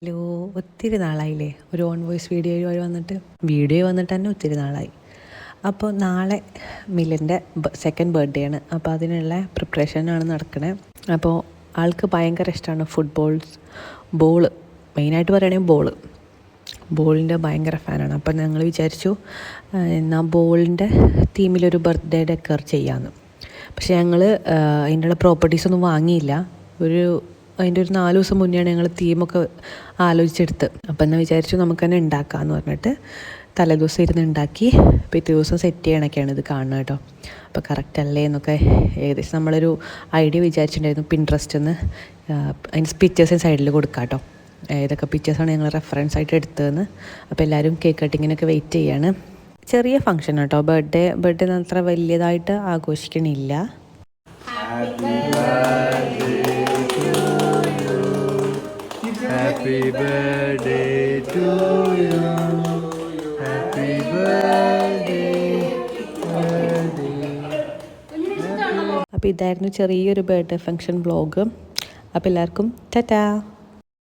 Hello, ഒത്തിരി നാളായില്ലേ ഒരു on voice video വന്നിട്ട് തന്നെ ഒത്തിരി നാളായി. അപ്പോൾ നാളെ മിലിൻ്റെ സെക്കൻഡ് ബർത്ത്ഡേ ആണ്. അപ്പോൾ അതിനുള്ള പ്രിപ്പറേഷനാണ് നടക്കണേ. അപ്പോൾ ആൾക്ക് ഭയങ്കര ഇഷ്ടമാണ് ബോള് മെയിനായിട്ട് പറയുകയാണെങ്കിൽ ബോളിൻ്റെ ഭയങ്കര ഫാനാണ്. അപ്പം ഞങ്ങൾ വിചാരിച്ചു എന്നാൽ ബോളിൻ്റെ തീമിലൊരു ബർത്ത്ഡേ ഡെക്കർ ചെയ്യാമെന്ന്. പക്ഷേ ഞങ്ങൾ അതിനുള്ള പ്രോപ്പർട്ടീസൊന്നും വാങ്ങിയില്ല. അതിൻ്റെ ഒരു 4 ദിവസം മുന്നെയാണ് ഞങ്ങൾ തീമൊക്കെ ആലോചിച്ചെടുത്ത്. അപ്പം എന്നാൽ വിചാരിച്ചു നമുക്ക് തന്നെ ഉണ്ടാക്കാമെന്ന് പറഞ്ഞിട്ട് തലേദിവസം ഇരുന്ന് ഉണ്ടാക്കി പിറ്റേ ദിവസം സെറ്റ് ചെയ്യണൊക്കെയാണ് ഇത് കാണുന്നത് കേട്ടോ. അപ്പോൾ കറക്റ്റ് അല്ലേ എന്നൊക്കെ ഏകദേശം നമ്മളൊരു ഐഡിയ വിചാരിച്ചിട്ടുണ്ടായിരുന്നു. പിൻട്രസ്റ്റിൽ നിന്ന് അതിൻ്റെ പിക്ചേഴ്സിന് സൈഡിൽ കൊടുക്കാം കേട്ടോ, ഏതൊക്കെ പിക്ചേഴ്സാണ് ഞങ്ങൾ റെഫറൻസ് ആയിട്ട് എടുത്തതെന്ന്. അപ്പോൾ എല്ലാവരും കേക്ക് കട്ടിങ്ങിനൊക്കെ വെയിറ്റ് ചെയ്യാണ്. ചെറിയ ഫംഗ്ഷൻ കേട്ടോ, ബർത്ത്ഡേ അത്ര വലിയതായിട്ട് ആഘോഷിക്കണില്ല. Happy birthday to you. Happy birthday. അപ്പോൾ ഇതായിരുന്നു ചെറിയൊരു ബർത്ത്ഡേ ഫംഗ്ഷൻ വ്ളോഗ്. അപ്പോൾ എല്ലാവർക്കും ടാറ്റാ.